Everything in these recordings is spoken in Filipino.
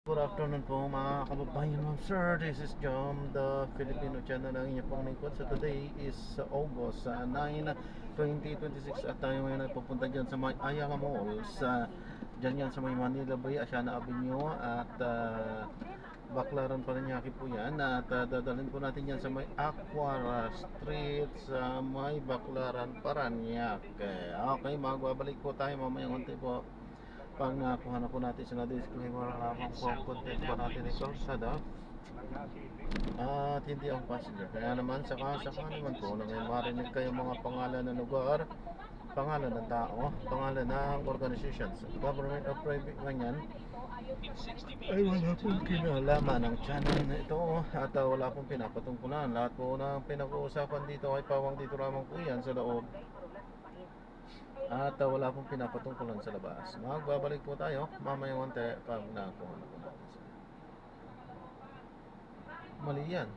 Good afternoon po mga kababayan, ma'am sir. This is Jom, the Filipino channel ng inyong pong lingkod. So today is August 9, 2026 at tayo ngayon ay pupunta dyan sa may Ayala Mall dyan yan sa may Manila Bay, Asiana Avenue at Baclaran Paranaque po yan at dadalhin po natin yan sa may Aquara Street sa may Baclaran Paranaque. Okay, magbabalik po tayo mamayang unti po. Pag nakuha na po natin sa na-disclaimer lamang po ang content po natin ay kalsada at hindi ang passenger. Kaya naman saka naman po na may marinig kayong mga pangalan ng lugar, pangalan ng tao, pangalan ng organizations, government or private man yan, ay wala pong kinalaman ng channel na ito at wala pong pinapatungkulan. Lahat po ng pinag-uusapan dito ay pawang dito lamang po yan sa loob at wala pong pinapatungkulan sa labas. Magbabalik po tayo mamaya konti pag nakuha na po natin sila. Mali yan.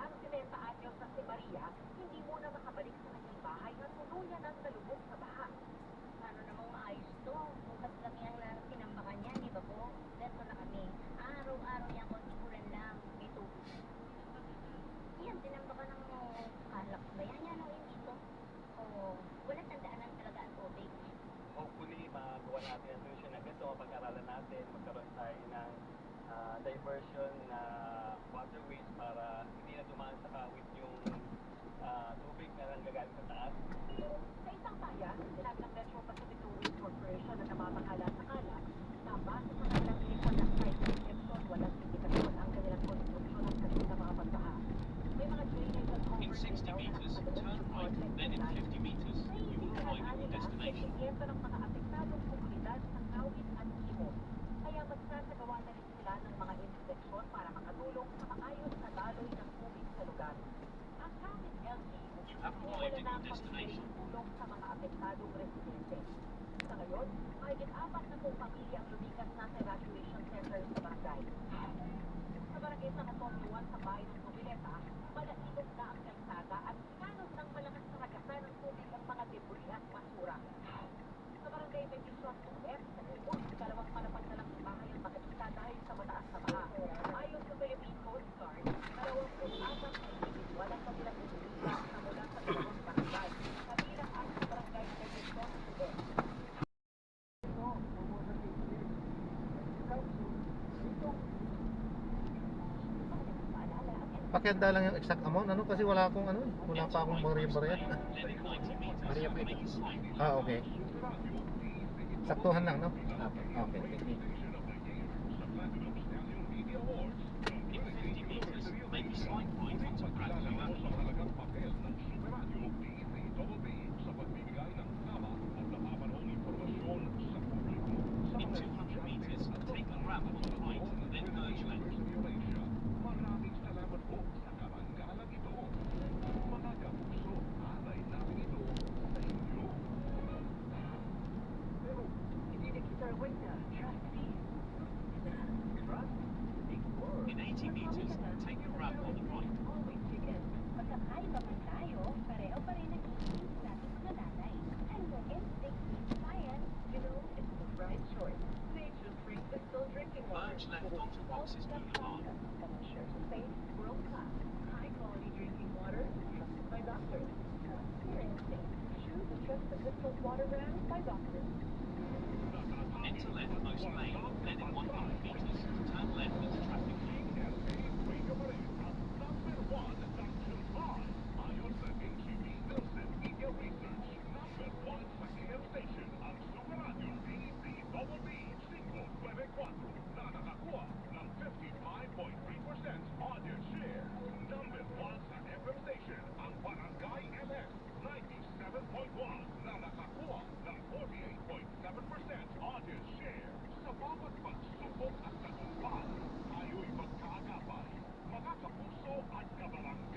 Ang 70 anyos na si Maria, hindi muna makabalik sa kanyang bahay na tuluyan ang nalubog sa baha. Paano namang maayos to? Bukas lang yan lang tinambakan niya, di ba po? Ganito na kami. Araw-araw yan, konti-ulan lang. May tubig. Yan, tinambakan ng kalak ba yan? Yan ang dito. O, wala tandaanan talaga ang tubig. Hopefully, magawa natin ang solusyon na ganito. Pag-aralan natin, magkaroon tayo ng diversion na waterways para hindi na dumaan sa kawit yung tubig na nanggagaling sa taas. Sa isang bayan, lahat ng Metro Pacific Waste Corporation na namamahala sa kalak, na base sa kanilang lista ng site exception, walang indikasyon ang kanilang konstruksyon at kasin na mga pagbaha. May mga drainage at In 60 meters, turn right, then in 50 meters, you will arrive at your destination. ng mga apektadong komunidad sa Kawit at Timog. Kaya magsasagawa na rin sila ng mga inspeksyon para makatulong sa maayos na daloy ng tubig sa lugar. Ang Kawit LGU You have arrived at your destination. tulong sa mga apektadong residente. Sa ngayon, mahigit 40 pamilya ang lumikas na sa evacuation center sa barangay. Sa barangay San Antonio 1 sa bayan ng Tubileta, malahilog na ang kalsada at sinanod ng malakas na ragasan ng tubig ang mga debris at basura. Sa barangay Medjuswan 2F sa Timog, dalawang palapag na lang bahay ang makikita dahil sa mataas na baha. Ayon sa Philippine Coast Guard, 24 na individual ang kabilang iniligtas na mula sa dalawang barangay. Kabilang ang barangay Medjuswan 2F. Pakianda lang yung exact amount ano kasi wala akong ano, wala pa akong barya-barya. Then in 90 meters, make a slight Okay. Saktuhan lang no? Okay. In 50 meters, make a slight right onto Bradford Avenue. In 200 meters, take the ramp on the right, then merge left. In 80 meters, take the ramp on the right. Magkakaiba man tayo, pareho pa rin nag-iisip natin mga nanay. And the instinct is science, you know, it's the right choice. Nature's free crystal drinking water. Merge left onto Roxas Boulevard. Sure to say, world class, high quality drinking water, trusted by doctors. Trust your instinct. Choose the trusted distilled water brand by doctors. Enter leftmost lane, then in 100 meters, turn left into traffic lane. Sa bawat pagsubok at tagumpay, tayo'y magkagabay, mga kapuso at kabarangay.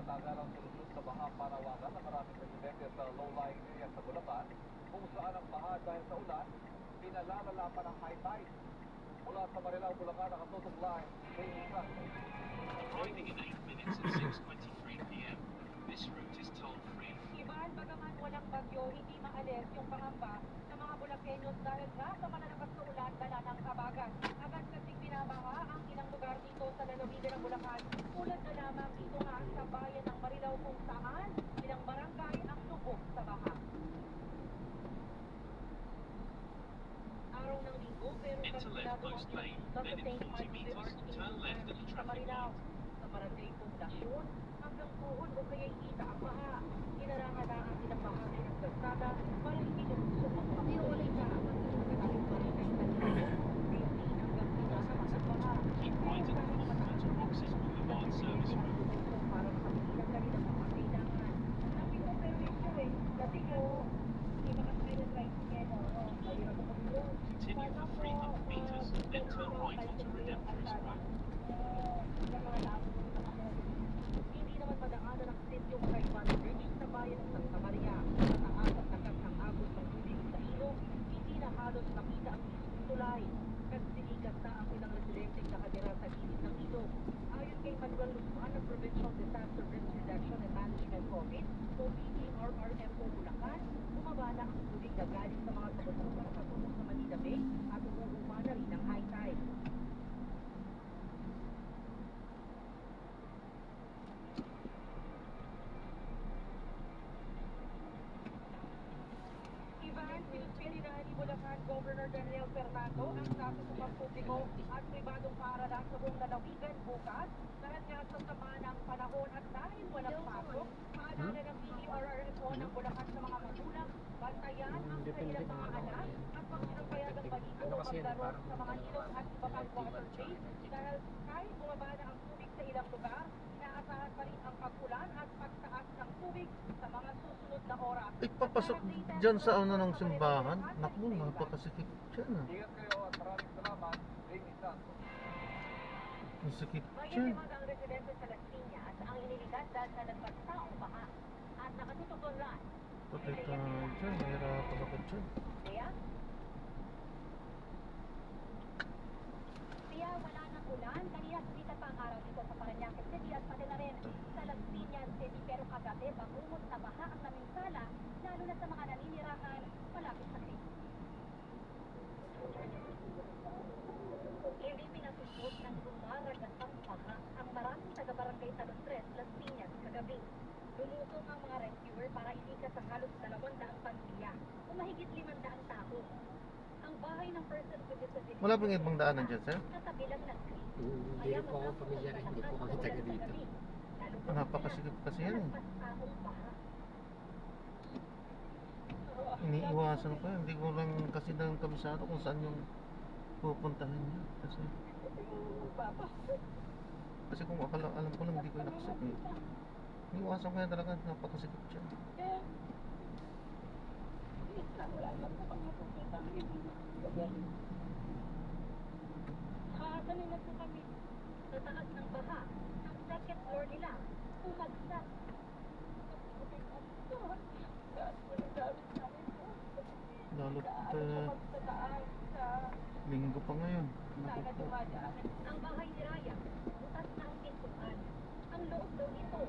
matagalang solusyon sa baha panawagan ng maraming residente sa low-lying area sa Bulacan kung saan ang baha dahil sa ulan, pinalalala pa ng high tide. Mula sa Marilao, Bulacan, nakatutok live, Jamie Franco. Arriving in 8 minutes at 6:23 p.m. This route is toll-free. Ivan, bagaman walang bagyo, hindi maalis yung pangamba sa mga Bulakeños dahil nga sa malalakas na ulan dala ng habagat. Agad kasing binabaha ang ilang lugar dito sa lalawigan ng Bulacan. Tulad na lamang dito nga sa bayan ng Marilao kung saan ilang barangay ang lubog sa baha. Araw ng linggo pero Enter left most lane, then in 40 meters, turn left at the sa traffic Marilao. light. Sa barangay Poblasyon, hanggang tuhod o kaya kita ang baha. Inarangan na ang ilang bahagi ng kalsada para hindi lumusok ang mga motorista. Kataling barangay Tagilion, Daisy hanggang kita sa mga baha. Keep right at the fourth to Roxas Boulevard service road. Para makabili ang kanilang mga kailangan. Sabi ko, pero ito kasi ko, hindi makasaya sa tricycle. Mahirap ako dito. Continue for 300 meters, then turn right onto Redemptorist Road. Hindi naman madaanan ang sityo Kaipan Bridge sa bayan ng Santa Maria. Mataas at takas ng agos ng tubig sa ilog, hindi na halos makita ang mismong tulay. Kagsiligas na ang ilang residenteng nakatira sa gilid ng ilog. Ayon kay Manuel Luzman ng Provincial Disaster Risk Reduction and Management Office o PDRRMO Bulacan, bumaba na ang tubig na galing sa mga kabundukan patungo sa Manila Bay at umuupa na rin ang high tide. Ivan, pinuspili na ni Bulacan Governor Daniel Fernando ang kasusupang publiko at pribadong paaralan sa buong lalawigan bukas dahil nga sa sama ng panahon at dahil walang pasok, paalala ng PDRRMO ng Bulacan sa mga magulang, bantayan ang kanilang mga anak at pagsinumpayagang balito o maglaro sa mga ilog at iba pang waterways dahil kahit bumaba na ang tubig sa ilang lugar, inaasahan pa rin ang pag-ulan at pagtaas ng tubig sa mga susunod na oras. Ipapasok dyan sa ano ng simbahan. Naku, napakasikip dyan ah. Ingat kayo at maraming salamat, Jamie Franco. Ang sikip May dyan. itimag ang residente sa Las Piñas ang iniligan dahil sa nagpagtaong baha at nakatutok online. Patay tayo dyan. Mahirapan ako dyan. Kaya, Kaya wala nang ulan, kanina sumikat pa ang araw dito sa Parañaque City at pati na rin sa Las Piñas City. Pero kagabi, bangumot na baha ang naminsala, lalo na sa mga naninirahan malapit sa creek. Hindi pinasusot ng dumaragatang baha ang maraming taga-barangay Talon 3, Las Piñas kagabi. Lumutong ang mga rescuer para ilikas ang halos 200 pamilya o mahigit 500 tao. Ang bahay ng person with disability Wala pong ibang daanan dyan, sir? katabi lang ng creek. Hindi po ako pamilyar, hindi po kami taga dito. Napakasikip kasi yan eh. Iniiwasan ko yan. Hindi ko lang kasi ng kabisado kung saan yung pupuntahan niya. Kasi kung alam ko lang hindi ko inaksip eh. Iniiwasan ko yan talaga. Napakasikip siya. Kanina po kami sa taas ng baha. Ang second floor nila, umagsak. Lalo't linggo pa ngayon. Naku po. Ang bahay ni Raya, butas na ang pintuan. Ang loob daw nito,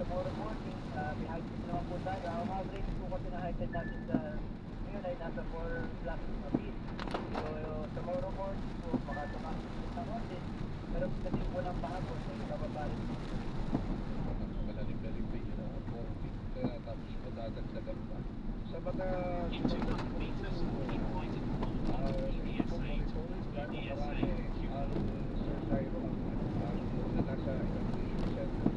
tomorrow morning, may high tide naman po tayo. Ang average po kasi na high tide natin sa ngayon ay nasa 4 plus a bit. So, tomorrow morning po, baka tumakit na konti. Pero kasi po ng bahapon, may bababa rin po. Malalim-lalim pa yun, 4 feet, tapos madadagdagan pa. Sa mga In 200 meters, keep right at the port. ESA to ESA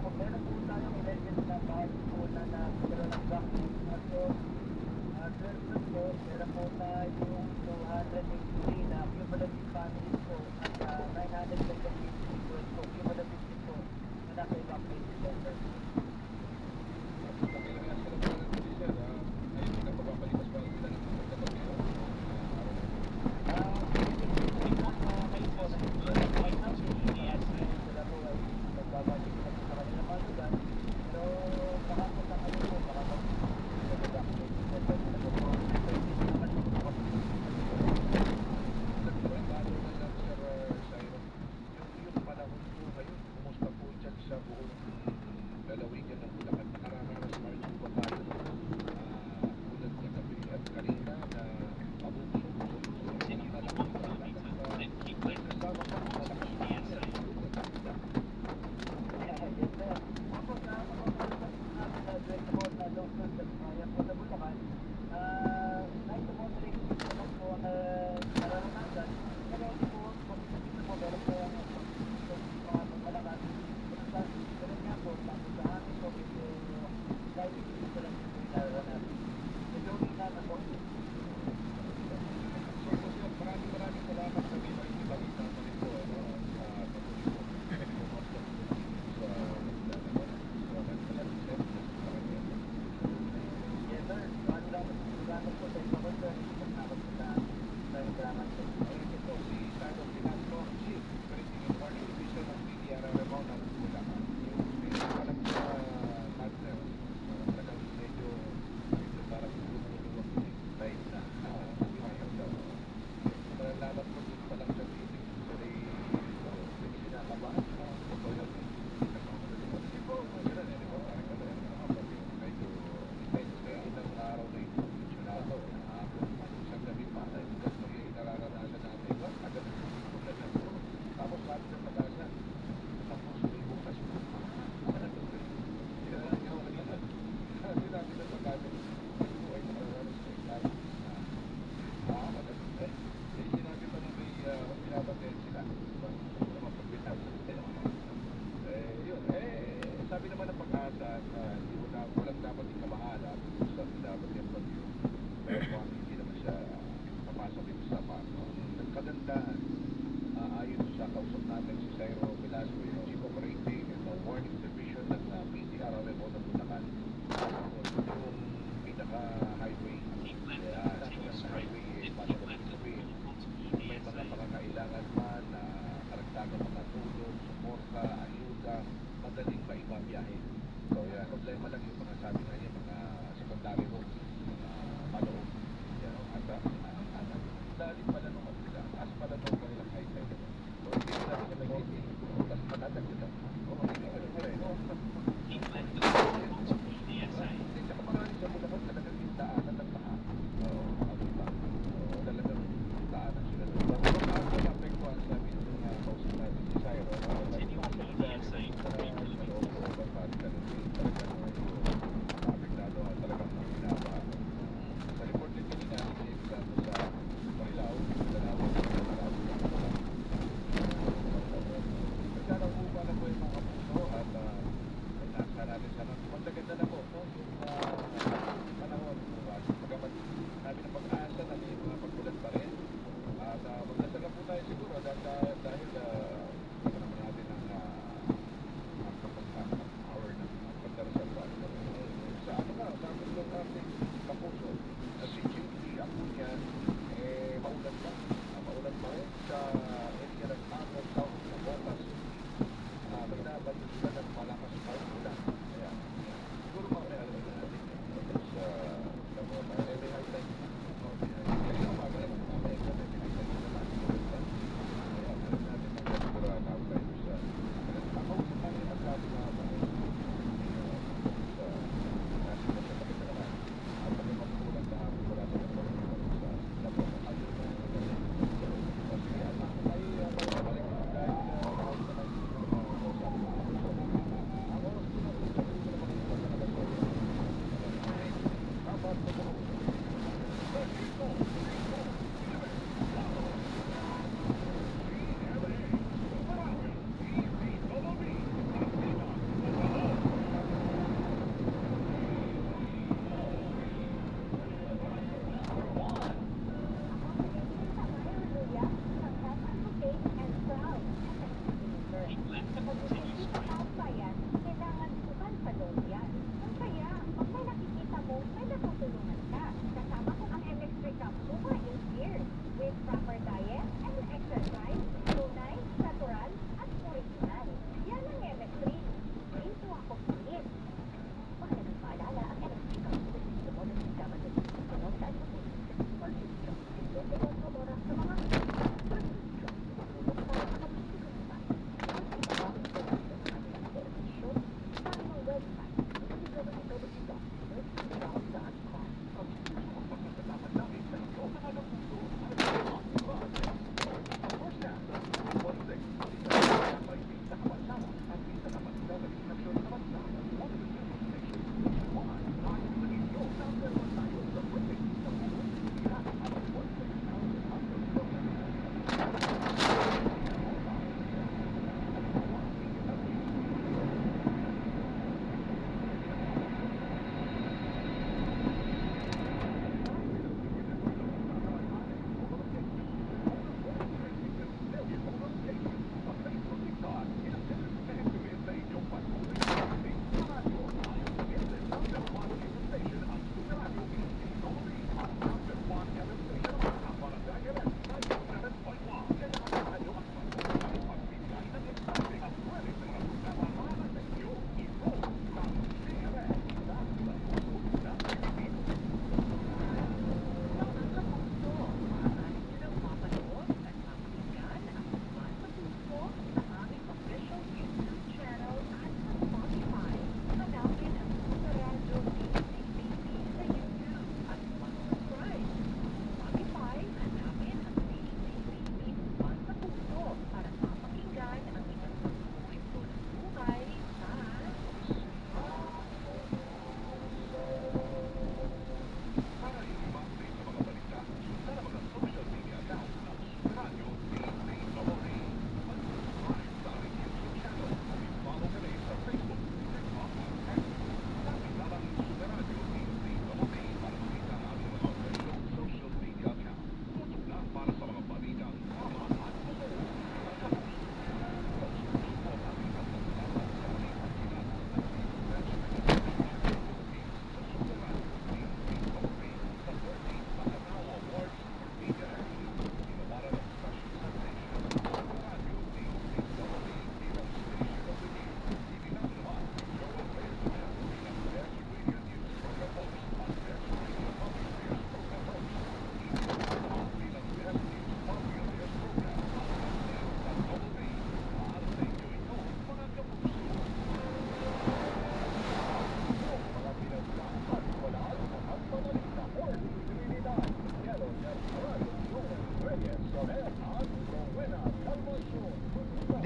Kung meron po tayong elected na bahay po na nagkaroon ng vaccine, so, 12 po, meron po tayong 283 na cumulative families po at 920 people po, cumulative po na nasa evacuation center.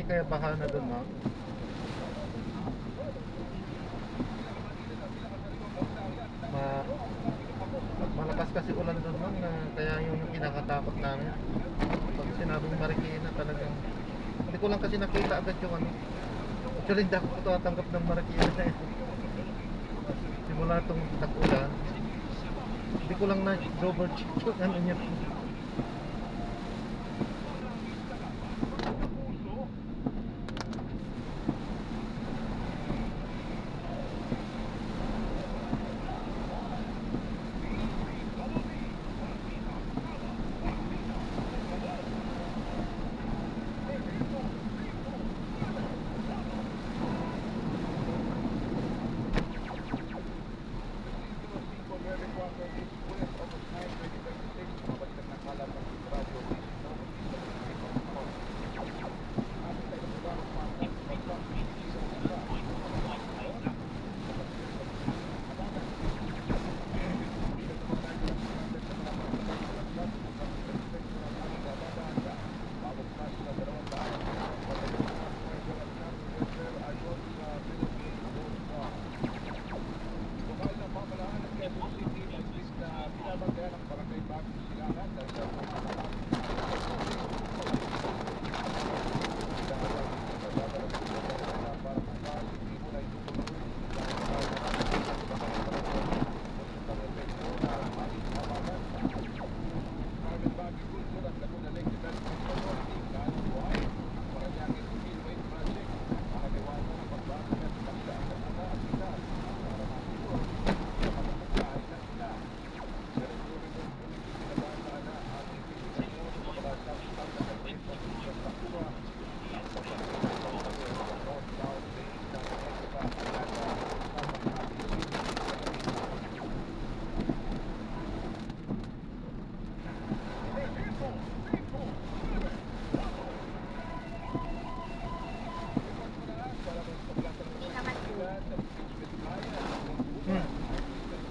kaya baha na doon, ma'am? Malakas kasi ulan doon, ma'am, na kaya yun yung kinakatakot namin. Pag sinabing Marikina talagang hindi ko lang kasi nakita agad yung ano. Actually hindi ako tatanggap ng Marikina na ito. Simula itong tag-ulan, hindi ko lang na-double check yung ano niya.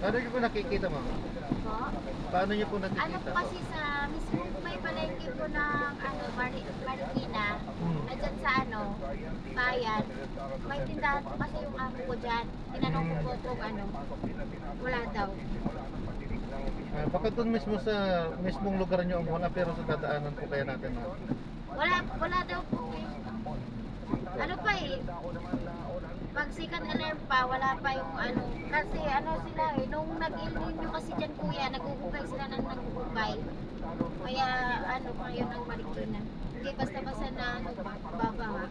Paano niyo po nakikita, ma'am? Po? Paano niyo po Ano nakikita? po kasi sa mismo may palengke po ng Marikina, andyan sa bayan, may tindahan po kasi yung amo ko dyan. Tinanong ko po kung wala daw. Baka doon mismo sa mismong lugar niyo ang wala, pero sa dadaanan po kaya natin, ma'am. Wala daw po eh. Ano pa eh, pag second alarm pa, wala pa yung kasi sila eh, nung nag-Il Nino kasi dyan kuya, nagugugay sila ng nagugugay. Kaya pa yun ang Marikina. Hindi basta-basta na babaha.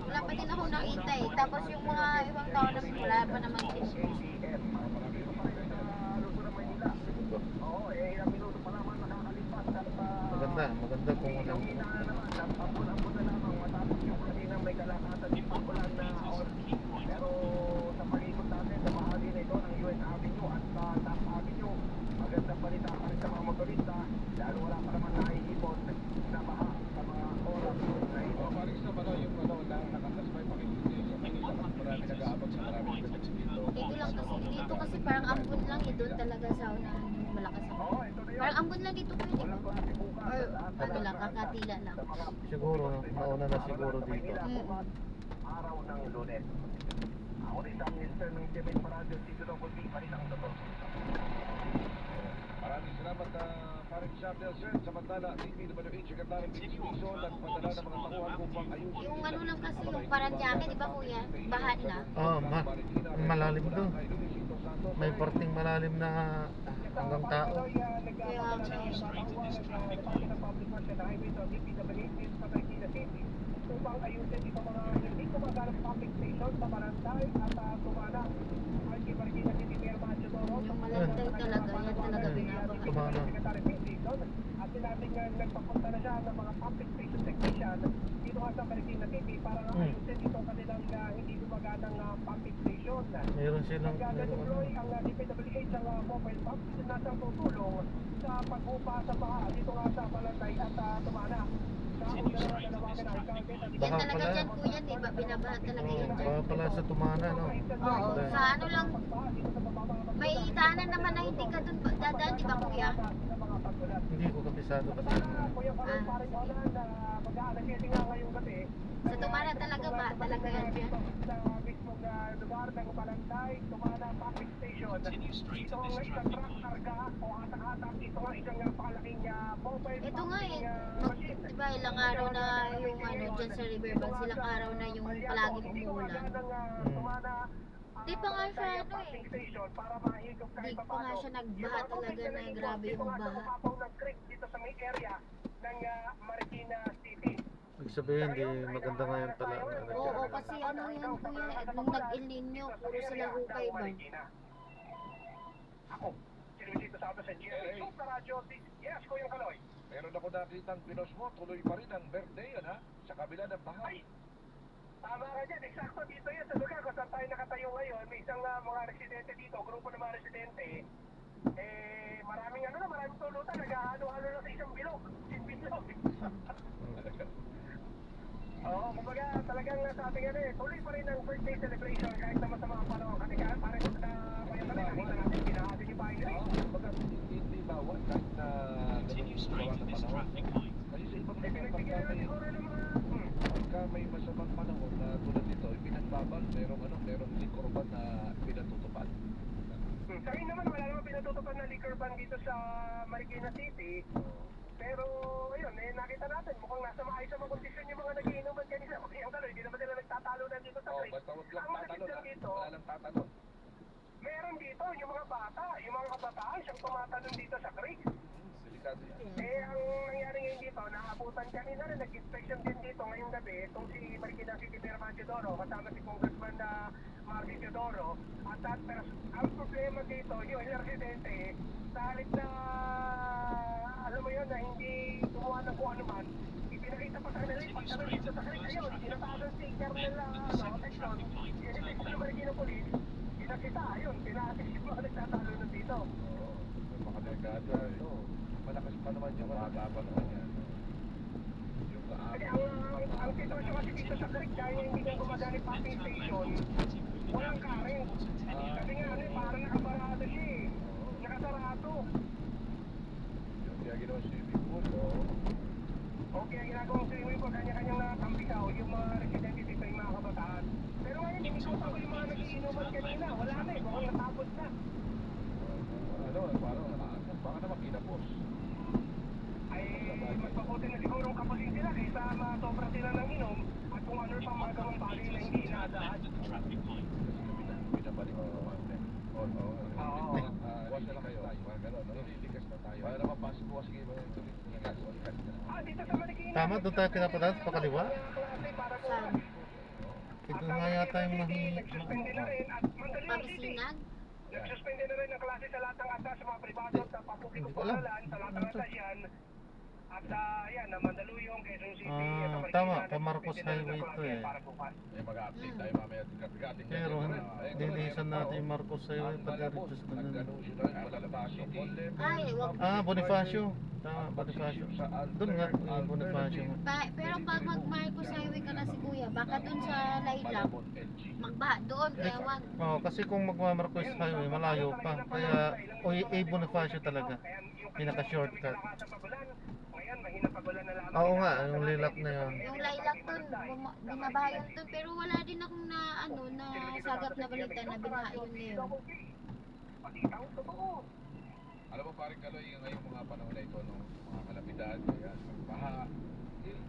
Wala pa din ako nakita eh. Tapos yung mga ibang tao naman, wala pa naman din. Maganda kung ano. Pero sa palikod natin, sa bahagi na ito ng US Avenue at sa Taft Avenue, magandang balita ka rin sa mga motorista dahil wala pa naman naiipon na baha sa mga oras na ito. Paris na ba yung lang nakatasbay pakikita sa Manila at marami nag-aabag sa maraming gabi dito? Dito kasi parang ambon lang eh, doon talaga sa unahan yung malakas ako. Parang ambon lang dito pwede ba? Or lang, kakatila lang. Siguro, nauna na siguro dito. Araw ng Lunes. Ako rin sa Minister ng Cement Paradyo, dito daw po balitang totoo. Maraming salamat Paring Shabel, sir. Samantala, DPWH, Secretary Pinson at padala ng mga takuhan upang ayusin. Yung lang kasi yung Paranaque, di ba kuya? Bahan na. Malalim doon. May parting malalim na hanggang tao. Upang ayusin itong mga hindi kumaganang pumping station sa Barangay at Tumana. Ay si Marikina City Mayor Macho Toro. Yung malanday talaga, yan talaga binabaha. Tumana. At sinabing nagpapunta na siya ng mga pumping station technician dito nga sa Marikina City para ayusin itong kanilang hindi kumaganang pumping station. Meron silang Nag-deploy ang DPWH ang mobile pump na sa tutulong sa pag-upa sa baha dito nga sa Barangay at Tumana. Yan talaga dyan kuya, di ba? Binabaha talaga yan dyan. Baka pala sa Tumana, no? Oo, sa lang, may itaanan naman na hindi ka dun dadaan, di ba kuya? Hindi ko kasi Kabisado kasi yung Kuya Karoy, parang Olan, mag-aalas 7 nga ngayong gabi. Sa Tumana talaga ba? Talaga yan dyan? Sa mismong lugar ng Balantay, Tumana Public Station. Continue straight Ito at ang this isang traffic truck light. karga o hatak-hatak. Ito nga isang napakalaking mobile Ito nga eh, machine. diba ilang araw na yung ano dyan sa Riverbanks, ilang araw na yung palaging umuulan. Di pa nga siya ano eh. Di pa nga siya nagbaha talaga na grabe yung baha. Dito sa may area ng Marikina City. ibig sabihin, di maganda ngayon pala ang ano Oo, dyan. kasi ano yan kuya, nung nag-El Nino, puro sila hukay ba? Ako, si Luisito Santos sa GMA Super Radio. Yes, Kuya Kaloy. Meron ako nakitang pinos mo, tuloy pa rin ang birthday yan ha, sa kabila ng bahay. Tama ka dyan, eksakto dito yan sa lugar kung saan tayo nakatayo ngayon. May isang mga residente dito, grupo ng mga residente. Maraming tulutan, naghahalo-halo na sa isang bilog. Bilog. Oo, kumbaga talagang sa ating tuloy pa rin ang birthday celebration kahit naman sa mga panahon. Kasi parang sa Kuya Kaloy, nakita natin, kinahati niyo pa yun. Baga hindi bawal kahit na Continue straight at this traffic light. kasi sa ibang lugar Pinagbigyan naman siguro ng mga... pagka may masamang panahon na tulad nito, ipinagbabal, merong liquor ban na pinatutupad. Sa akin naman, wala naman pinatutupad na liquor ban dito sa Marikina City. Pero, ayun, nakita natin, mukhang nasa maayos na kondisyon yung mga nagiinuman kanina. Yung Kaloy, hindi naman sila nagtatalo na dito sa creek. Basta wag lang Ang tatalon maganda ha, dito, wala lang tatalon. meron dito yung mga bata, yung mga kabataan, siyang tumatalon dito sa creek. Delikado yan. Ang nangyari ngayon dito, naabutan kanina rin, nag-inspection din dito ngayong gabi, itong si Marikina City Mayor Man Teodoro, kasama si Congressman na Marvin Teodoro. Pero ang problema dito, yung residente, sa halip na, alam mo yun, na hindi gumawa ng kung ano man, ipinakita pa sa kanila yung pagtanong dito sa creek. Ayun, tinataas ang sticker nila, protection, yung sa Marikina Police, pinakita, ayun, pinaasis yung mga nagtatalo na dito. Mga delikado ito. Malakas pa naman yung mahaba naman yan. Yung Kasi kaabot. ang sitwasyon kasi dito sa creek, dahil hindi nga gumagamit pumping station, walang current. Kasi nga, parang nakabarado siya eh. Nakasarado. Yung kaya ginawa swimming pool, Okay, ang ginagawang swimming pool, kanya-kanyang nakampisaw, yung mga residente dito, yung mga kabataan. Pero ngayon, inikutan ko yung mga nagiinuman kanina. Wala na eh, mukhang natapos na. parang baka naman kinapos. Ay, magpaputi na siguro ang kapusin sila kaysa masobra sila ng inom at kung ano pang mga gawang bagay na hindi inaasahan. Pinabalik mo naman. Oo. Buwas na lang kayo. Parang gano'n, no? Lilikas na tayo. Para naman buwas, sige ba? Likas. Dito sa Marikina. Tama, doon tayo pinapadaan sa pakaliwa. Saan? Ito nga yata yung Nagsuspende na rin at Mandaluyong City. Pangasinan? Nagsuspende na rin ang klase sa lahat ng atas, sa mga pribado at sa Hindi ko alam. papuki-puparalan, sa lahat ng atas yan. At yan, Mandaluyong, Quezon City, Ah, at sa Marikina, tama, nagsuspende pa Marcos na rin ang Highway klase to eh. para bukas. Mag-update tayo mamaya. Gating Pero lilisan natin yung Marcos Highway pagdating sa ganun. Nag-anuncio na yung Bonifacio. Ay, wag. Ah, Bonifacio. Tama, Bonifacio. Doon nga, Bonifacio nga. Pero pag mag-Marcos Highway ka na si Kuya, baka dun sa Laylak, magbaha doon, kaya wag. Oh, kasi kung magmamarcos highway, malayo pa. Kaya, Bonifacio talaga. Pinaka-shortcut. Ngayon, mahina pagulan na lamang. Oo nga, yung lilak na yun. Yung Laylak dun, binabaha yun dun, pero wala din akong na, na sagap na balita na binaha yun na yun. Pakita ko totoo. Alam mo parang Kaloy, ngayong mga panahon na ito, no, mga kalamidad, yan, baha,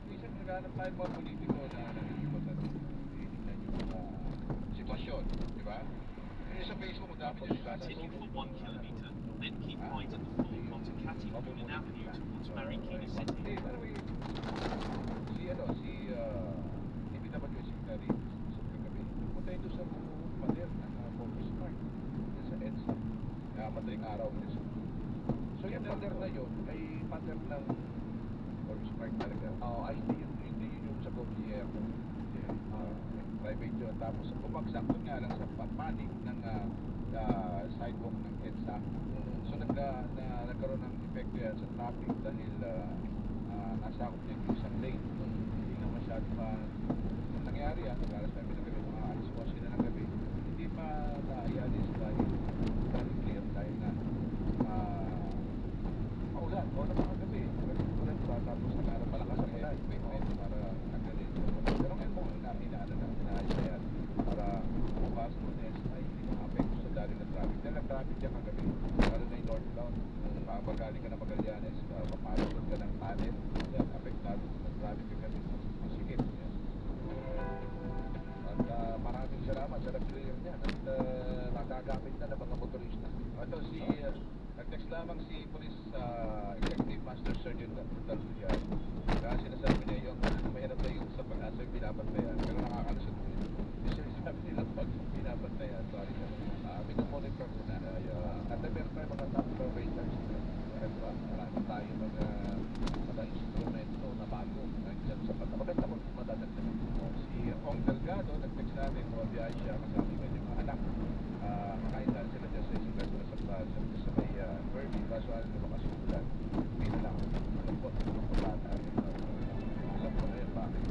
minsan naghanap tayo ng mga politiko na nag-iibot na titignan yung mga sitwasyon, di ba? Sa Facebook, ang dami nyo Continue for 1 kilometer, then keep right at the fork onto Katipunan Avenue towards Marikina City. si BW Secretary, sa kagabi, pumunta ito sa pader ng Focus Park, sa EDSA, madaling araw nila. So yung pader na yun ay pader ng Focus Park talaga. Hindi yun yung sa Gautier. Private yun. Tapos bumagsak doon nga lang sa panig ng sidewalk ng EDSA. So nagkaroon ng epekto yan sa traffic dahil nasakop niya yung isang lane. Hindi na masyado kung nangyari yan, nag-alas namin ng gabi, mga alas 11 na ng gabi, hindi pa naayalis dahil clear dahil na maulan o na mga gabi. lamang si Police Executive Master Sergeant Dalto yan. Kaya sinasabi niya yung mahirap na yung sa pag-asa yung binabantayan. Pero nakakalusot po ito. Yung sinasabi nila pag binabantayan, sorry na. Minamonitor ko na. At meron tayo mga top raters. Diba? Marami tayo mga instrumento na bago. Nandiyan sa maganda ko madadagdagan. Si Ong Delgado, nag-text namin, bumabiyahe siya kasama yung kanyang mga anak. Makain na sila dyan sa isang restaurant sa may Kirby, kaso ano na makasulat. Hindi na lang. Malambot ng bata. Alam ko na yan, bakit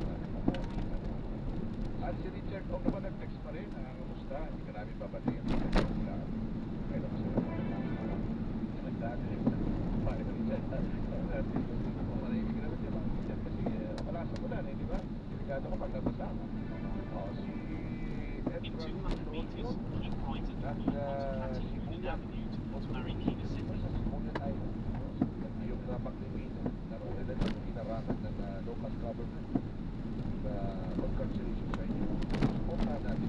at si Richard Ong naman nag-text pa rin. Kamusta? Hindi ka namin babatiin. Kaya naman sila. Nagdaan eh. Paano ka Richard? Manahimik naman siya mga Richard kasi wala sa ulan eh, di ba? Delikado ko pag nabasa. Si In 200 meters, keep right at the at point si onto Hatton Buyan. Avenue towards Marikina City. Sa Buyan Island. Yung Maclean na roon nila na inarakan ng local government na mag-cancellation sa inyo. Suportahan natin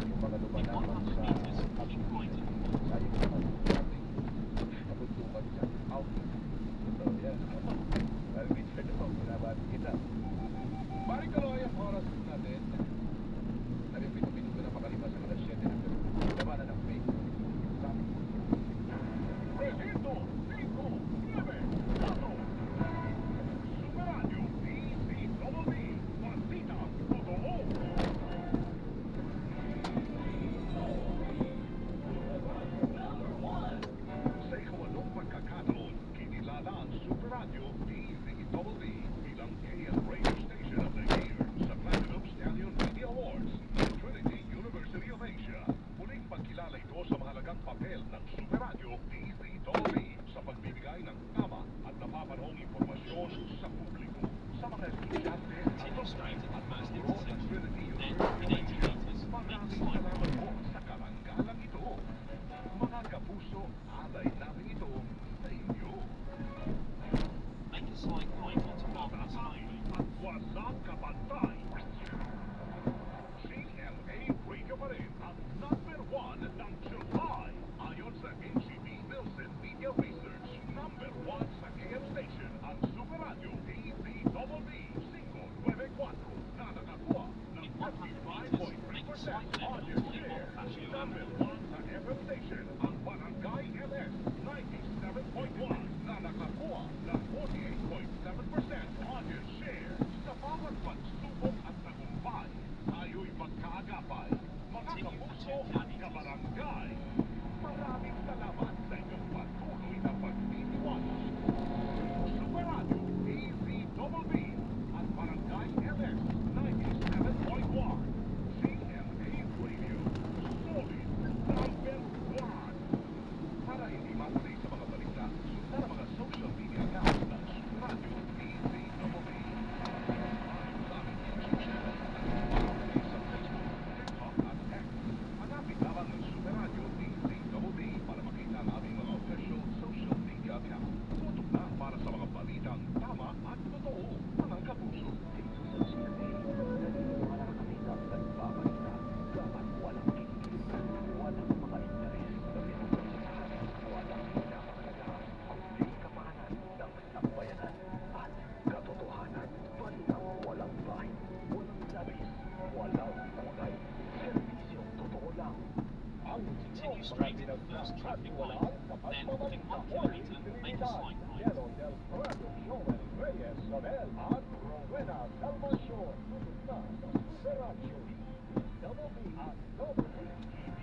yung mga In lumalaban 100 sa meters, keep right at the point. sayang naman ating kabuntukan dyan. Outing. So, yan. Dahil Richard ako, binabati kita. Balik tuloy ang oras natin. Sabi, pinupinuto na makalipas ang alas 7 na pero labanan ng fake. Sabi. Presinto, 5, 9, 4. Superadio, DZBB, Bandita, Totoo. Sa ikawalang pagkakataon, kinilala ang Superadio DZBB bilang KM Radio Station of the Year sa Platinum Stallion Media Awards ng Trinity University of Asia. Muling pagkilala ito sa mahalagang papel ng Superadio DZBB sa pagbibigay ng tama at napapanahong impormasyon sa publiko. Sa mga estudyante at Continue straight at the mga first guro ng intersection. Trinity Then, University in of 80 Asia, meters, make a maraming slight salamat right. po sa karanggalang ito. Mga kapuso, alay namin ito sa inyo. Make a slight right onto Marcus Highway. At walang kapantay. CMA Radio pa rin ang number 1 ng July. Ayon sa NCB Nielsen Media Research, number 1 sa AM station ang Super Radio DZBB 594 na nakakuha ng In 100 meters, make a 55.3% slight left audience onto share. Bonifacio Number Avenue. 1 sa FM station ang Barangay LS 97.1 na nakakuha ng 48.7% audience share. Sa bawat pagsubok at tagumpay, tayo'y magkaagapay. Mga kapuso at kabarangay, maraming salamat sa inyong patuloy na pagtitiwala. Super Radio DZBB at Barangay LS 97.1. CMA Radio, solid number 1. Para hindi matuloy sa mga balita, sundan ang mga social media accounts ng Super Radio DZBB. Live sa aming YouTube channel at sa Facebook, TikTok at X. Hanapin lamang ng Super Radio DZBB para makita ang aming mga official social media account. Tutok na para sa mga balitang tama at totoo, mga kapuso. Dito sa CMA, naniniwala kami na nagbabalita dapat walang kikilig, walang mga interes na pinupuntahan, walang pinapahalaga, kundi kapakanan ng sambayanan at katotohanan. Balitang walang bahid, walang labis, walang kulay. Serbisyong totoo lang. Continue straight at the first traffic light. Then, within 1 kilometer, make a slight right. Del Prado, Joel Reyes Sonel at Rowena Salvacion. Tutok na sa Super Radio DZBB at WTV.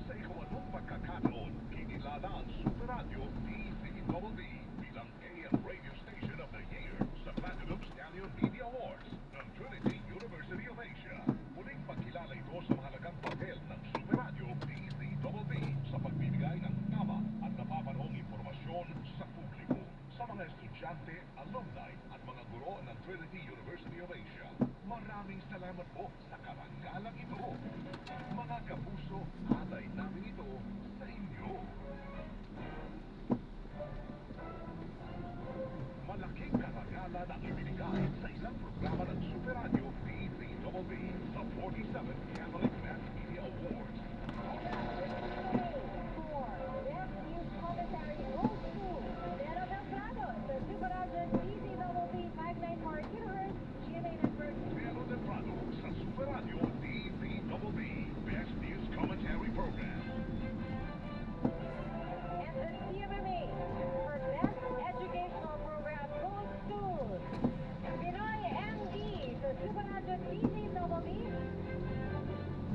Sa ikawalang pagkakataon, kinilala ang Super Radio DZBB bilang AM Radio Station of the Year sa Platinum Stallion Media Awards ng Trinity University of Asia. Muling pagkilala ito sa mahalagang papel ng Super Radio DZBB sa pagbibigay ng tama at napapanahong impormasyon sa publiko. Sa mga estudyante, alumni at mga guro ng Trinity University of Asia, maraming salamat po sa karanggalang ito. Mga kapuso, alay namin ito sa inyo. Malaking karangalan ang ibinigay sa isang programa ng Super Radio DZBB sa 47th Catholic Mass Media Awards. For this year's commentary,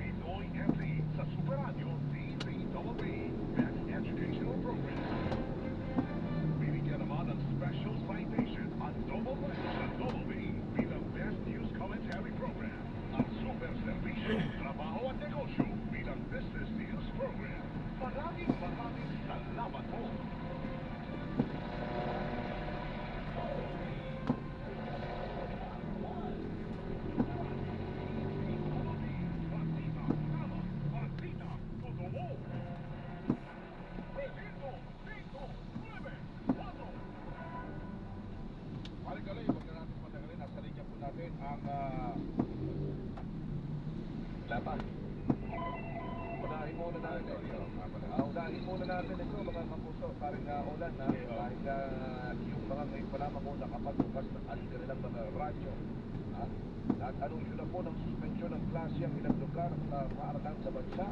Pinoy entry sa Super Radio D3BB Best Educational Program. Binigyan naman ng special citation at double rank sa Double B bilang Best News Commentary Program. Ang Super Servisyo, Trabaho at Negosyo bilang Business News Program. Maraming salamat po. Kali-kali, huwag na natin patagalin. Nasa linya po natin ang laban. Unahin muna natin. Unahin muna natin ito, mga kapuso. Parang ulan na. Dahil yung mga ngayon pa lamang muna kapag bukas ng kanilang mga radyo. Nag-anunsyo na po ng suspensyon ng klase ang ilang lugar sa paaralan sa bansa.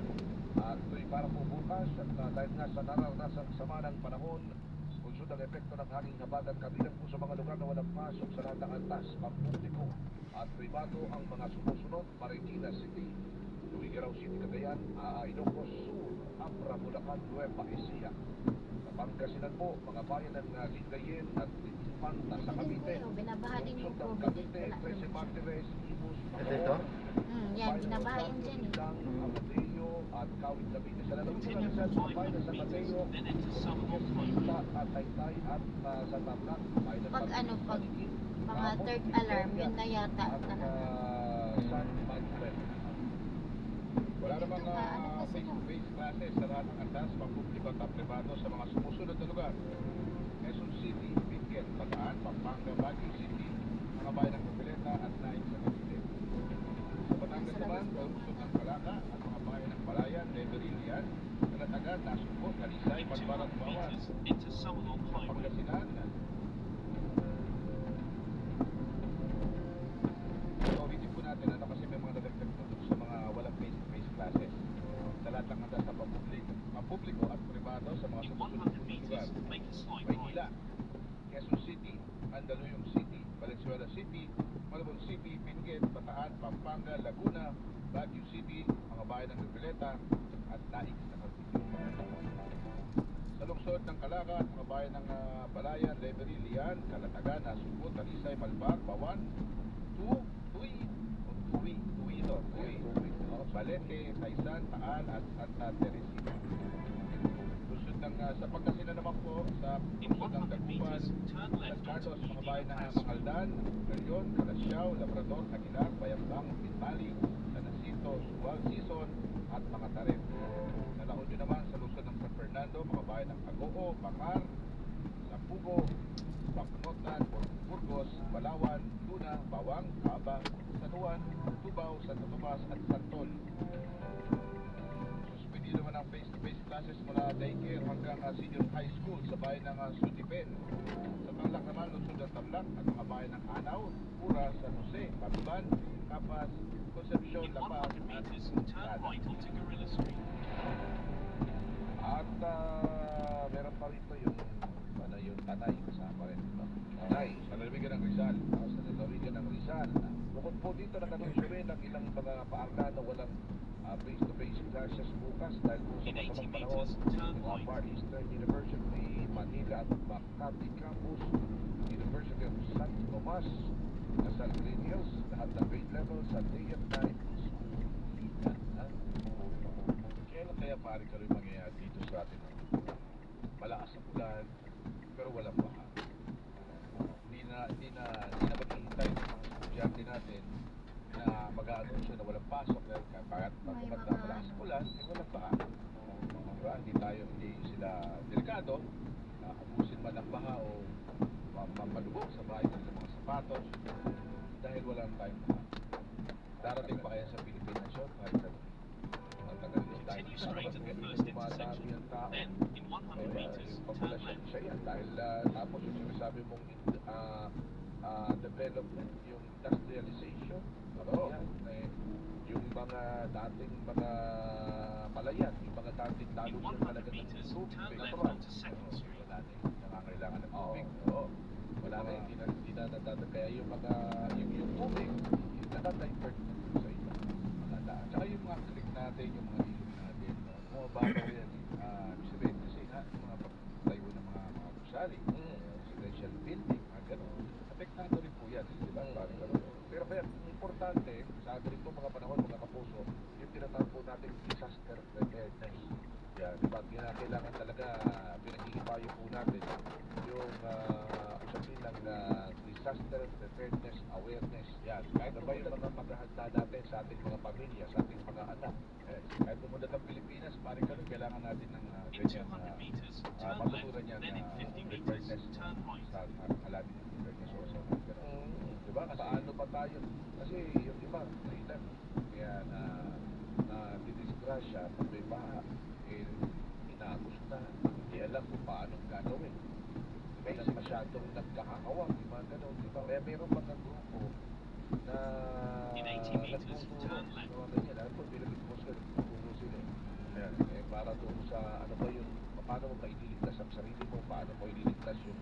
At ito'y para po bukas. At dahil nga sa nararanasan sama ng panahon, ang epekto ng hanging habagat kabilang po sa mga lugar na walang pasok sa lahat ng antas, pampubliko at pribado ang mga sumusunod: Marikina City, Tuguegarao City, Cagayan, Ilocos Sur, Abra, Bulacan, Nueva Ecija. Sa Pangasinan po, mga bayan ng Lingayen at Infanta sa Cavite, Binabahanin yung Lungsod ng COVID. Cavite, Trece Martires, Imus, Ito? Yan, binabahayan dyan eh. Amadeo at Kawit Cavite. Sa lalong mga Rizal, mga bayan ng San Mateo, Isla at Taytay at sa Tarlac, bayan ng Pag ano, pag Paligid, mga third alarm, yun na yata at talaga. San Manuel. Wala namang face-to-face classes sa lahat ng antas, pampubliko at privado sa mga sumusunod na lugar: Quezon City, Benguet, Bataan, Pampanga, Baguio City, mga bayan ng Copileta at Naik sa Cavite. Sa Batangas naman, lungsod ng Calaca at mga bayan ng Palayan, Leverilian, Calatagan, Nasugbo, Talisay, Malbar at Bawas. into Seminole Sa Highway. Pangasinan, ulitin po natin kasi may mga nadagdag po sa mga walang face-to-face classes sa lahat ng andas na pampubliko at pribado sa mga In sumusunod 100 na lugar: meters, make a slight Maynila, right. Quezon City, Mandaluyong City, Valenzuela City, Malabon City, Benguet, Bataan, Pampanga, Laguna, Baguio City, mga bayan ng Ripoleta at Naik sa Cavite. Sa lungsod ng Calaca at mga bayan ng Balayan, Leverilian, Calatagan, Nasugbo, Talisay, Malbar, Bawan, Balete, Taysan, Taal at Santa Teresita. Lungsod ng sa Pangasinan naman po, sa In lungsod ng 100 Dagupan, meters, turn San left Carlos, onto mga bayan ng Medium Mangaldan, Galion, Calasiao, Labrador, Aguilar, Bayambang, Pinbali, San Jacinto, Suwal, Sison at mga Taref. Nalaon nyo naman sa lungsod ng San Fernando, mga bayan ng Agoo, Bacar, Lampugo, Bacnotan, Burgos, Balawan, Luna, Bawang, Caba, San Juan, Tubao, Santo Tomas at Santol. Suspindi naman ang face-to-face classes mula daycare hanggang senior high school sa bayan ng Sutipen. Sa Tarlac naman, lungsod ng Tarlac at mga bayan ng Anaw, Pura, San Jose, Patuban, Capas, Concepcion, In La Paz 100 at meters, turn Tada. right onto Guerrilla Street. At meron pa rito yung Tanay, kasama rin ito. Tanay, sa lalawigan ng Rizal. Sa lalawigan ng Rizal. Bukod po dito, nag-anunsyo rin ang ilang mga paaralan na walang face-to-face classes bukas dahil po sa In 80 masamang panahon. meters, turn right. Far Eastern University, Manila at Makati Campus, University of San Tomas, Lasal Green Hills, lahat ng grade level sa day at night. Kailan kaya pare ka rin mangyayari dito sa atin? Malakas ang ulan, pero walang baha. Hindi na maghihintay ng mga estudyante natin na mag-aanunsyo na walang pasok dahil pagkat na malakas ang ulan, walang baha. Diba? Hindi sila delikado na abusin man ang baha o mamalubog sa bahay ng mga sapatos dahil walang tayong baha. Darating pa kaya sa Pilipinas yun kahit sa matagal yung tayo. Continue straight at the first intersection. Then, in 100 meters, turn left. Siya yan dahil tapos yung sinasabi mong development, yung industrialization, yan, yung mga dating mga palayan, yung mga dating In lalo siya 100 talaga ng meters, tubig, turn left natural. onto 2nd Street. Wala na eh, nangangailangan ng tubig. Wala na, hindi na nadadag. Kaya yung mga, yung tubig, nadadivert sa iba. Tsaka yung mga click natin, yung mga ilog natin, bumababaw yan. Ibig sabihin kasi nga, yung mga pagtayo ng mga gusali, residential building, mga gano'n. Apektado rin po yan, di ba? Pero kaya importante, sa atin ito mga panahon, mga kapuso, yung tinatawag po natin disaster preparedness. Yan, di ba? Kailangan talaga pinag-iipayo po natin yung usapin lang na disaster preparedness awareness. Yan, kahit na ba yung mga paghahanda natin sa ating mga pamilya, sa ating mga anak. Kahit pumunta ng Pilipinas, pari ka kailangan natin ng In ganyan 200 meters, turn matutunan left, yan then in na 50 preparedness meters, turn right. sa alamin ng preparedness o sa mga gano'n. Diba? Paano pa tayo? Kasi yung iba, nailan, kaya na didisgrasya, pag may baha, inagos na, hindi alam kung paano gagawin. May masyadong nagkakawang, yung mga gano'n, diba? Kaya mayroong mga grupo na In 80 meters, turn left. alam ko, pinagin po sila, nagtuturo sila. Para doon sa, ano ba yun, paano mo maililigtas ang sarili mo, paano mo ililigtas yung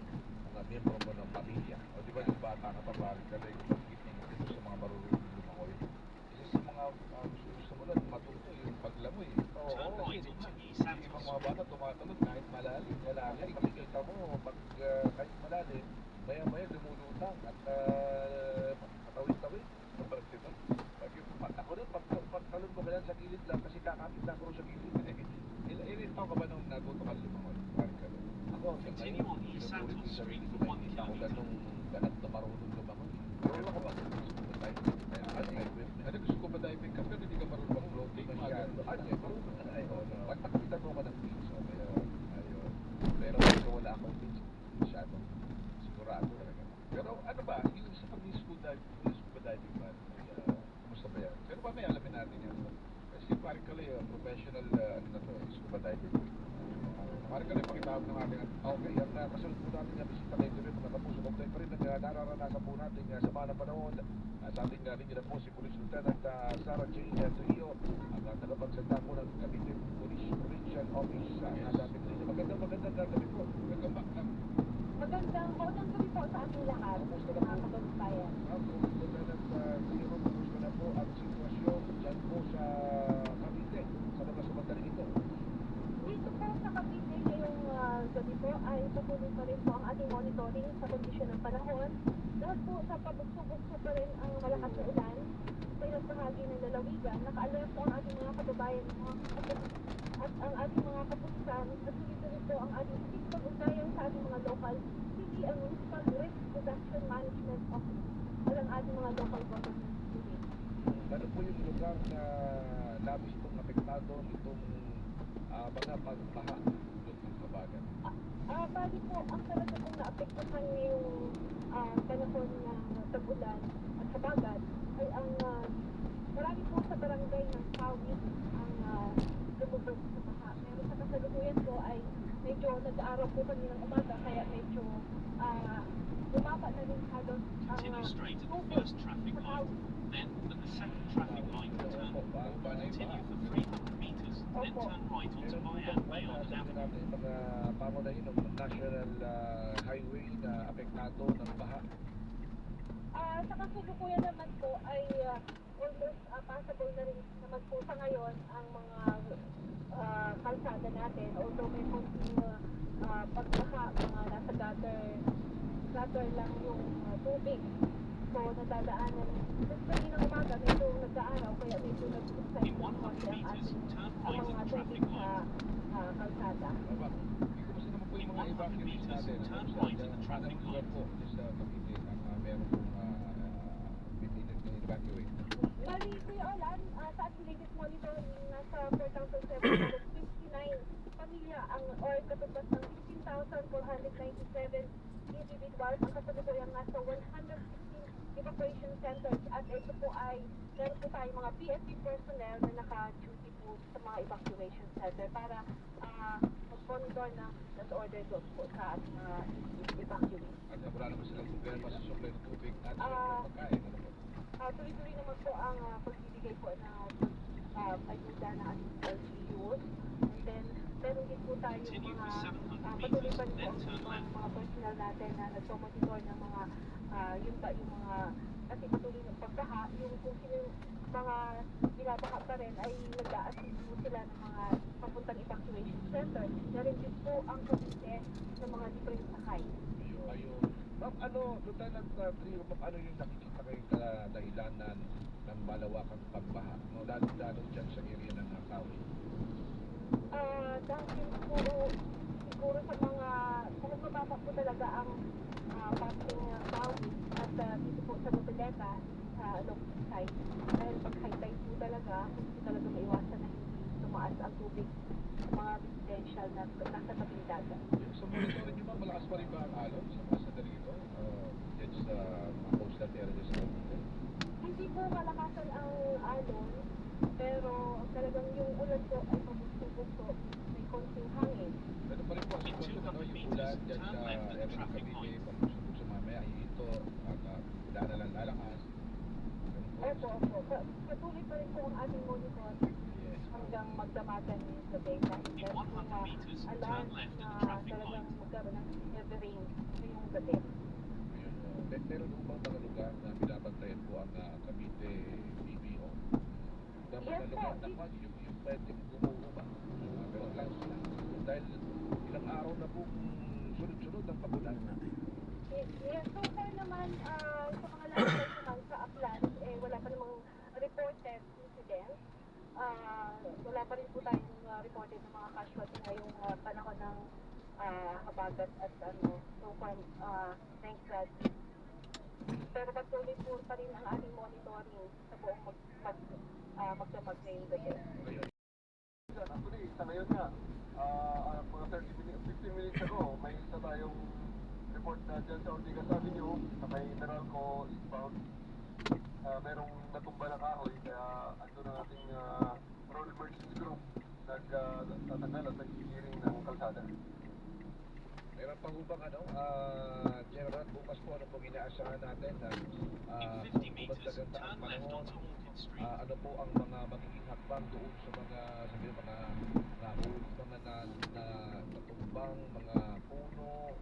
mga miyembro mo ng pamilya. O di ba yung bata ka pa, parang galing, dito sa mga marurunong lumangoy. Kasi sa mga gusto mo lang, matuto yung paglangoy. Turn Kasi right into yung East ibang mga bata tumatalon kahit malalim. Makikita mo, pag kahit malalim, maya-maya lumulutang at patawid-tawid. Diba? Ako doon, pagtalon mo kailan sa gilid lang kasi kakapit na ako sa gilid. Ilan taon ka ba nung natuto ka lumangoy? Ako, Continue on East Santos Street for 1 ako kilometer. ganong ganat na marunong lumangoy. Marunong ako ba? Gusto ko ba diving ka pero hindi ka marunong mag-floating? Masyado. Marunong na. Pagtakitan mo ka ng fins. Ayun. Pero kung wala akong fins, masyado. Sigurado talaga. Pero ano ba, yung sa pag-scuba diving ba? Kumusta ba yan? Pero ba may alamin natin yan? Kasi parang kali, professional scuba diving. Parang kali, pakitawag ng ating okay, ang kasunod po natin na bisita kayo din mga kapuso. Kung tayo pa rin nararanasan po natin sa mga panahon sa ating rin nila po si Police Lieutenant Sarah J. Trio, ang tagapagsanda po ng Cavite Police Provincial Office. Nasa ating rin. Magandang gabi po. Welcome back. Magandang gabi po sa ating lahat, mga kababayan. Lieutenant Trio, kumusta na po ang sitwasyon dyan po sa Cavite, sa mga sa madaling ito? Dito po sa Cavite ngayong gabi po ay patuloy pa rin po ang ating monitoring sa kondisyon ng panahon. Dahil po sa pabugso-bugso pa rin ang malakas na ulan sa ilang bahagi ng lalawigan, naka-alert po ang ating mga kababayan at ang ating mga kapulisan at tuloy po ang ating pag-ugnayan sa ating mga local city and municipal risk reduction management office at ang ating mga local government unit. Ano po yung lugar na labis pong apektado nitong mga pagbaha dulot ng kabagan? Bali po, ang talaga pong naapektuhan ngayong panahon ng tag-ulan at habagat ay ang marami po sa barangay ng Kawit ang lumubog sa baha. Pero sa kasalukuyan po ay medyo nag-aaraw po kaninang umaga kaya medyo bumaba na rin halos ang Continue straight at the tubig first traffic sa light, Kawit. then at the second traffic light, turn continue for 300 meters, then turn right onto Bayan Bayon Sabi Avenue. natin mga pamunahin ng National Highway na apektado ng baha. Sa kasalukuyan naman po ay almost passable na rin naman po sa ngayon ang mga kalsada natin. Although may konting pagbaha, mga nasa gutter lang yung tubig. So nadadaanan. Since kaninang umaga, medyo nag-aaraw, kaya medyo nag-subside In lang 100 konti ang meters, ating turn ang right mga at the tubig traffic sa light. kalsada. Kumusta naman po yung mga 100 evacuees meters, natin? turn right at the traffic Anong lugar light. po sa Cavite ang meron pong pinilit na evacuate? Bali, Kuya Olan, sa ating latest monitoring, nasa 4,759 pamilya or katubas ng 15,497 individuals ang kasalukuyang nasa 116 evacuation centers at ito po ay meron po tayong mga PSP personnel na naka-duty po sa mga evacuation center para mag-monitor ng order doon po sa ating mga evacuees. At wala naman silang problema sa supply ng tubig at sa pagkain. Ano po? Tuloy-tuloy naman po ang pagbibigay po ng ayuda ng ating LGUs. And then, meron din po tayo mga patuloy pa rin po ang mga personnel natin na nagpo-monitor ng mga yun ba yung mga kasi patuloy ng pagbaha, yung kung sino yung mga binabaha pa rin ay nag-a-assist po sila ng mga papuntang evacuation center. Narin po ang Cavite ng mga different sakay. Ayun. Ma'am, Lieutenant Trio, ma'am, ano yung nakikita kayong kadahilanan ng malawakang pagbaha? No, lalo dyan sa area ng Kawi. Dahil siguro sa mga, kung mababa po talaga ang passing Kawi at dito po sa Noveleta, sa low side. Dahil pag high tide po talaga, hindi talaga maiwasan na hindi tumaas ang tubig sa mga residential na nasa tabing dagat. Sa monitoring nyo, ma'am, malakas pa rin ba ang alon sa mga sandali ito? Yan sa mga coastal areas na dito? Hindi po malakasan ang alon, pero talagang yung ulan po ay pabugso-bugso, may konting hangin. Pero pa rin po ang sitwasyon, yung ulan dyan sa area ng Cavite, pag-usapog sa mamaya, ito, daan na lang lalakas. Opo. Patuloy pa rin po ang ating monitor hanggang magdamagan sa data. Dahil po alam na talagang magkaroon ng heavy rain ngayong gabi. Meron po bang mga lugar na binabantayan po ang Cavite BPO? Na mga lugar na kwan, yung pwedeng gumuho ba? Pero lang sila. Dahil ilang araw na po sunod-sunod ang pagulan natin. Yes, so far naman sa mga landslide naman sa Aklan, wala pa namang reported incident. Wala pa rin po tayong reported ng mga casualty ngayong panahon ng habagat at so far, thank God. Pero patuloy po pa rin ang ating monitoring sa buong magdamag ngayong gabi. Actually, sa ngayon nga, mga 15 minutes ago, may isa tayong report na dyan sa Ortigas Avenue, na may Meralco eastbound. Merong natumba na kahoy, kaya ando na ating road emergency group nagtatanggal at nag-clearing ng kalsada. Meron pang ubang General, bukas po ano pong inaasahan natin na bumagdagan na ang panahon, ano po ang mga magiging hakbang doon sa mga natumbang, mga puno,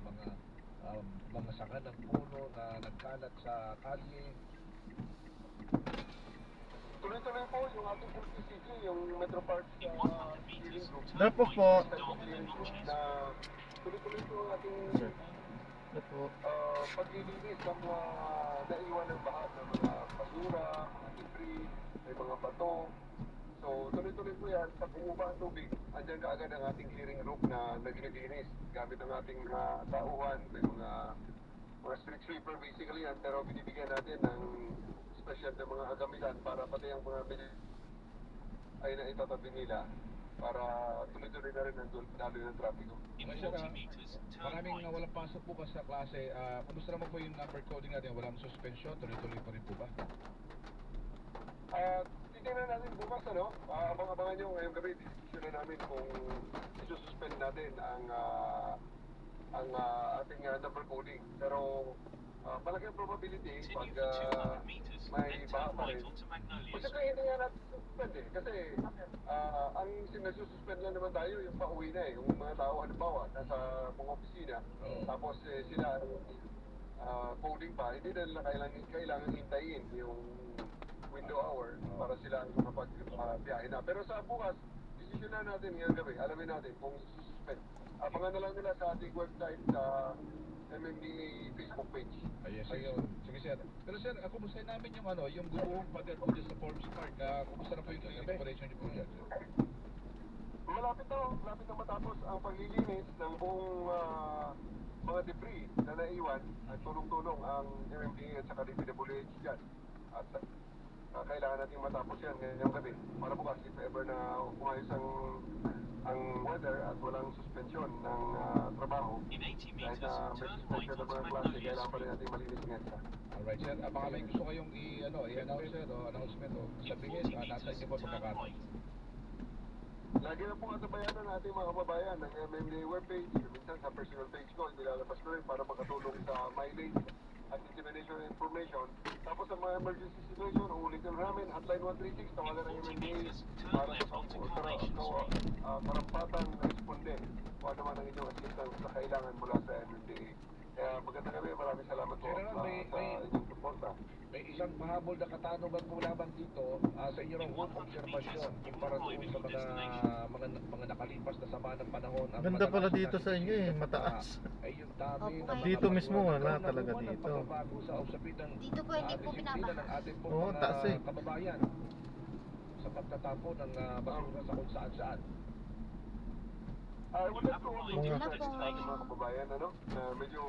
mga sanga ng puno na nagkalat sa kalye. Tuloy-tuloy po yung ating PCC, yung Metro Parks clearing group. Dapo po. Na tuloy-tuloy po ang ating paglilinis ng mga naiwan ng baha ng mga basura, mga debris, may mga bato. So tuloy-tuloy po yan. Pag umuba ang tubig, andyan kaagad ang ating clearing group na naglilinis gamit ang ating tauhan, may mga street sweeper basically yan, pero binibigyan natin ng special na mga agamitan para pati ang mga ay na itatabi nila para tuloy-tuloy na rin ang daloy ng trapiko. Maraming walang pasok po sa klase. Kumusta naman po yung number coding natin? Walang suspension? Tuloy-tuloy pa rin po ba? Titingnan natin bukas, abang-abangan nyo ngayong gabi. Decision na namin kung isususpend natin ang ating number coding. Pero malaki ang probability pag may baha pa rin. Kasi kaya hindi nga natin suspend kasi ang sinasuspend lang naman tayo yung pauwi na yung mga tao halimbawa nasa mga opisina, tapos sila coding pa, hindi na kailangan hintayin yung window hour para sila ang makapag-biyahe na. Pero sa bukas, decision na natin ngayong gabi, alamin natin kung suspend. Abangan na lang nila sa ating website sa MMDA Facebook page. Yes, ayun. Sige sir. Pero sir, kumusta namin yung buong pagkat po dyan sa Forbes Park? Kumusta na po yung operation niyo po dyan? Malapit na matapos ang paglilinis ng buong mga debris na naiwan at tulong-tulong ang MMDA at saka DPWH dyan. At kailangan natin matapos yan ngayong gabi para bukas if ever na umayos ang weather at walang suspension ng trabaho. Kahit na may suspension ng mga klase, kailangan pa rin natin malinis ng EDSA. Alright sir, baka may gusto kayong i-announce sir o announcement o sabihin, nasa inyo po pagkakataon. Lagi na pong atabayan ng ating mga kababayan ng MMDA webpage, minsan sa personal page ko, nilalabas ko rin para makatulong sa mileage at dissemination information. Tapos sa mga emergency situation, uulitin namin, hotline 136, tawagan ng MMDA para sa karampatang responde kung ano man ang inyong assistance na kailangan mula sa MMDA. Kaya maganda kami, maraming salamat po sa inyong suporta. may isang pahabol na katanungan po lamang dito sa inyong obserbasyon para doon sa mga nakalipas na sama ng panahon. Ang Ganda pala madalas dito sa inyo eh, mataas. ay yung dami Opo, ng mga Dito mismo batuan. wala Nagkaroon talaga na po ng dito. pagbabago sa usapin ng Dito po hindi po disiplina binabaha. ng ating po Oo, mga taas eh. kababayan sa pagtatapon ng basura sa kung saan-saan. I would like to also Mga- emphasize sa ating mga kababayan, ano, na medyo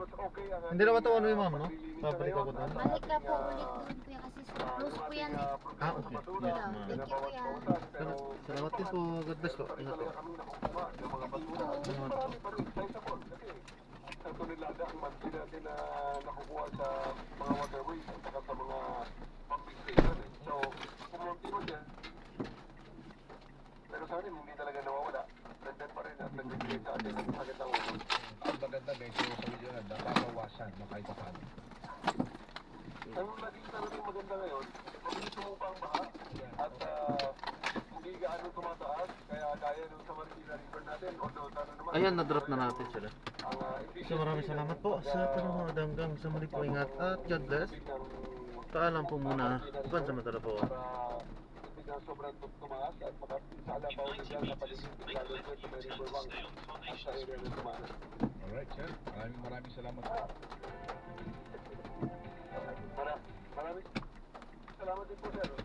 mas okay ang Hindi naman ito ano yung ma'am, no? paglilinis Babalik na ako ngayon doon. sa Balik ka ating, po ulit doon kuya kasi sa close po yan eh. Ah, okay. Yes, ma'am. Thank you kuya. Salamat din po. God bless po. Ingat po. kami nakukuha ng mga basura. Salamat po. Marami pa rin sizable kasi sa tonelada ang monthly natin na nakukuha sa mga waterways at saka sa mga pumping station. Eh. So, kumunti mo dyan. Pero sa akin, hindi talaga nawawala. Nandyan pa rin at nagbibigay sa atin ng sakit ng ulo. Ang maganda medyo sa inyo na nababawasan na kahit paano. Ang naging talagang maganda ngayon, mabilis sumupa ang baha at hindi gaano tumataas. Kaya gaya nung sa Marikina River natin, although tano naman. Ayan, na-drop na natin sila. Ang So maraming salamat po sa panonood hanggang sa muli po. Ingat at God bless. Paalam po muna. Pansamantala po. Para hindi na sobrang tumaas at makasala pa ulit yan sa paligid ng lalo sa River Wang at sa area ng tumaas. Alright, sir. Maraming salamat po. Maraming salamat din po, sir.